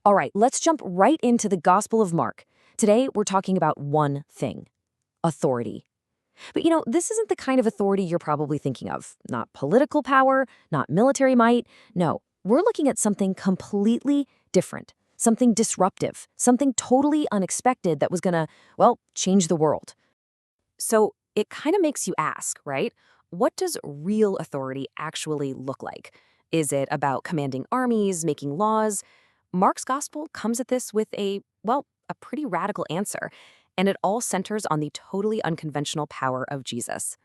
All right, let's jump right into the Gospel of Mark. Today, we're talking about one thing: authority. But this isn't the kind of authority you're probably thinking of. Not political power, not military might. No, we're looking at something completely different, something disruptive, something totally unexpected that was gonna, well, change the world. So it kind of makes you ask, right? What does real authority actually look like? Is it about commanding armies, making laws? Mark's gospel comes at this with a pretty radical answer, and it all centers on the totally unconventional power of Jesus.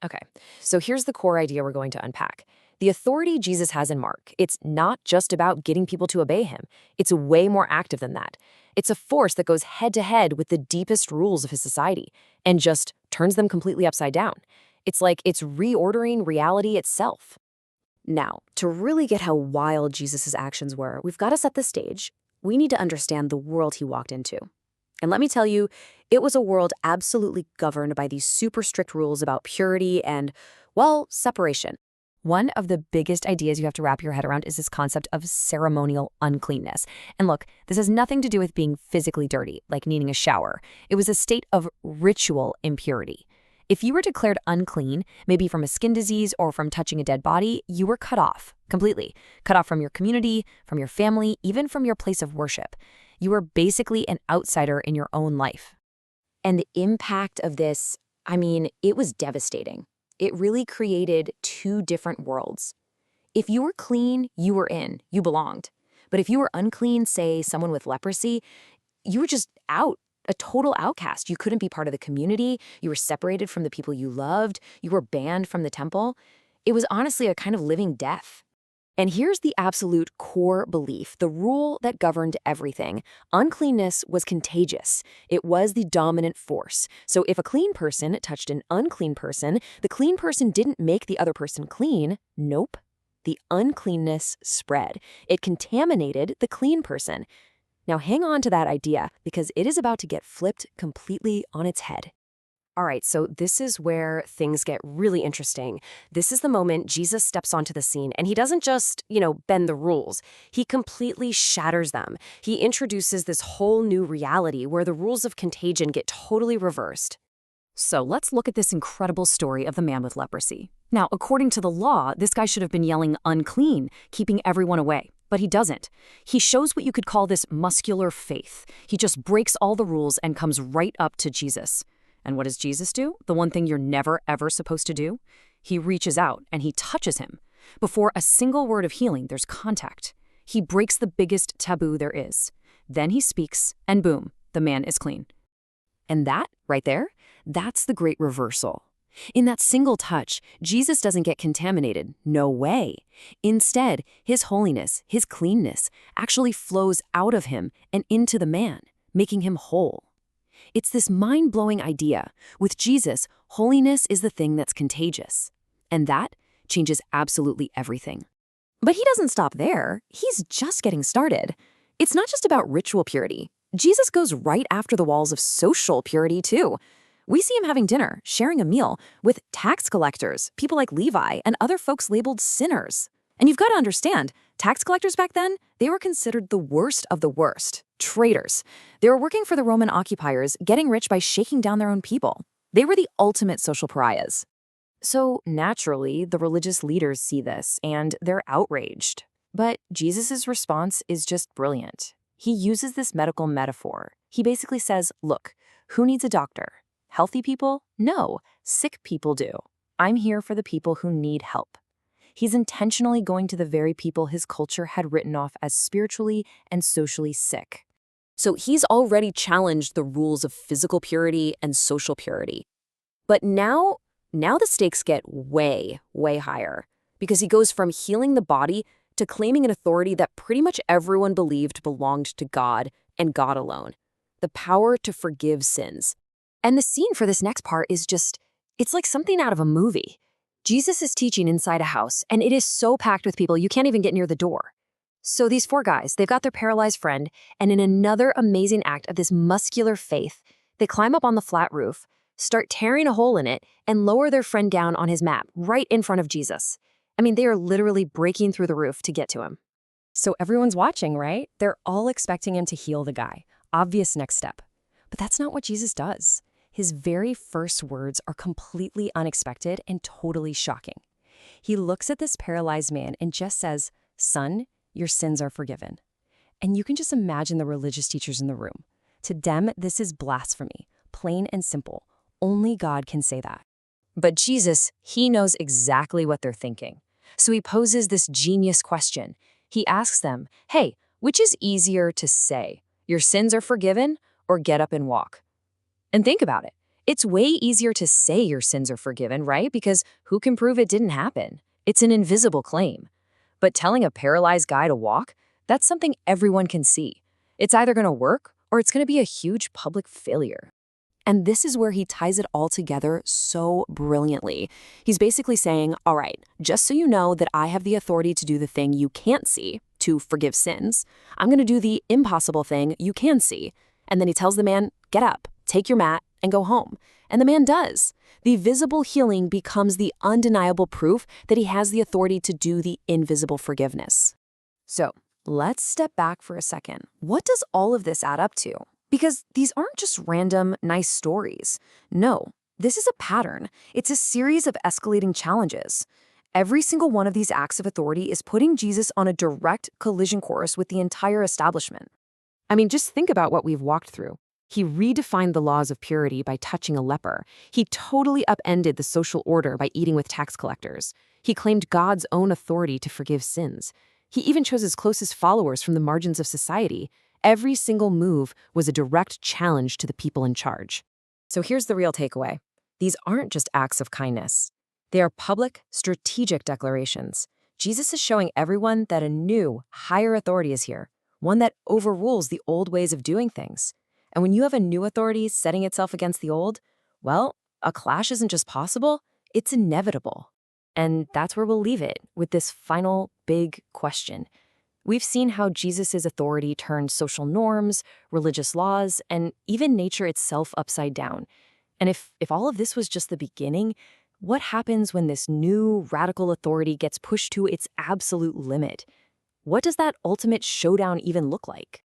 Okay, so here's the core idea we're going to unpack. The authority Jesus has in Mark, it's not just about getting people to obey him. It's way more active than that. It's a force that goes head to head with the deepest rules of his society and just turns them completely upside down. It's like it's reordering reality itself. Now, to really get how wild Jesus' actions were, we've got to set the stage. We need to understand the world he walked into. And let me tell you, it was a world absolutely governed by these super strict rules about purity and, well, separation. One of the biggest ideas you have to wrap your head around is this concept of ceremonial uncleanness. And look, this has nothing to do with being physically dirty, like needing a shower. It was a state of ritual impurity. If you were declared unclean, maybe from a skin disease or from touching a dead body, you were cut off, completely. Cut off from your community, from your family, even from your place of worship. You were basically an outsider in your own life. And the impact of this, it was devastating. It really created two different worlds. If you were clean, you were in, you belonged. But if you were unclean, say someone with leprosy, you were just out, a total outcast. You couldn't be part of the community. You were separated from the people you loved. You were banned from the temple. It was honestly a kind of living death. And here's the absolute core belief, the rule that governed everything. Uncleanness was contagious. It was the dominant force. So if a clean person touched an unclean person, the clean person didn't make the other person clean. Nope. The uncleanness spread. It contaminated the clean person. Now hang on to that idea, because it is about to get flipped completely on its head. All right, so this is where things get really interesting. This is the moment Jesus steps onto the scene, and he doesn't just, bend the rules. He completely shatters them. He introduces this whole new reality where the rules of contagion get totally reversed. So let's look at this incredible story of the man with leprosy. Now, according to the law, this guy should have been yelling unclean, keeping everyone away. But he doesn't. He shows what you could call this muscular faith. He just breaks all the rules and comes right up to Jesus. And what does Jesus do? The one thing you're never, ever supposed to do? He reaches out and he touches him. Before a single word of healing, there's contact. He breaks the biggest taboo there is. Then he speaks, and boom, the man is clean. And that, right there, that's the great reversal. In that single touch, Jesus doesn't get contaminated. No way. Instead, his holiness, his cleanness, actually flows out of him and into the man, making him whole. It's this mind-blowing idea. With Jesus, holiness is the thing that's contagious. And that changes absolutely everything. But he doesn't stop there. He's just getting started. It's not just about ritual purity. Jesus goes right after the walls of social purity, too. We see him having dinner, sharing a meal, with tax collectors, people like Levi, and other folks labeled sinners. And you've got to understand, tax collectors back then, they were considered the worst of the worst. Traitors. They were working for the Roman occupiers, getting rich by shaking down their own people. They were the ultimate social pariahs. So naturally, the religious leaders see this, and they're outraged. But Jesus' response is just brilliant. He uses this medical metaphor. He basically says, look, who needs a doctor? Healthy people? No, sick people do. I'm here for the people who need help. He's intentionally going to the very people his culture had written off as spiritually and socially sick. So he's already challenged the rules of physical purity and social purity. But now the stakes get way, way higher, because he goes from healing the body to claiming an authority that pretty much everyone believed belonged to God and God alone, the power to forgive sins. And the scene for this next part is it's like something out of a movie. Jesus is teaching inside a house, and it is so packed with people you can't even get near the door. So these four guys, they've got their paralyzed friend, and in another amazing act of this muscular faith, they climb up on the flat roof, start tearing a hole in it, and lower their friend down on his mat right in front of Jesus. They are literally breaking through the roof to get to him. So everyone's watching, right? They're all expecting him to heal the guy. Obvious next step. But that's not what Jesus does. His very first words are completely unexpected and totally shocking. He looks at this paralyzed man and just says, "Son, your sins are forgiven." And you can just imagine the religious teachers in the room. To them, this is blasphemy, plain and simple. Only God can say that. But Jesus, he knows exactly what they're thinking. So he poses this genius question. He asks them, hey, which is easier to say? Your sins are forgiven or get up and walk? And think about it. It's way easier to say your sins are forgiven, right? Because who can prove it didn't happen? It's an invisible claim. But telling a paralyzed guy to walk, that's something everyone can see. It's either going to work or it's going to be a huge public failure. And this is where he ties it all together so brilliantly. He's basically saying, all right, just so you know that I have the authority to do the thing you can't see, to forgive sins, I'm going to do the impossible thing you can see. And then he tells the man, get up, take your mat, and go home. And the man does. The visible healing becomes the undeniable proof that he has the authority to do the invisible forgiveness. So let's step back for a second. What does all of this add up to? Because these aren't just random, nice stories. No, this is a pattern. It's a series of escalating challenges. Every single one of these acts of authority is putting Jesus on a direct collision course with the entire establishment. I mean, just think about what we've walked through. He redefined the laws of purity by touching a leper. He totally upended the social order by eating with tax collectors. He claimed God's own authority to forgive sins. He even chose his closest followers from the margins of society. Every single move was a direct challenge to the people in charge. So here's the real takeaway. These aren't just acts of kindness. They are public, strategic declarations. Jesus is showing everyone that a new, higher authority is here, one that overrules the old ways of doing things. And when you have a new authority setting itself against the old, well, a clash isn't just possible, it's inevitable. And that's where we'll leave it, with this final big question. We've seen how Jesus' authority turned social norms, religious laws, and even nature itself upside down. And if all of this was just the beginning, what happens when this new, radical authority gets pushed to its absolute limit? What does that ultimate showdown even look like?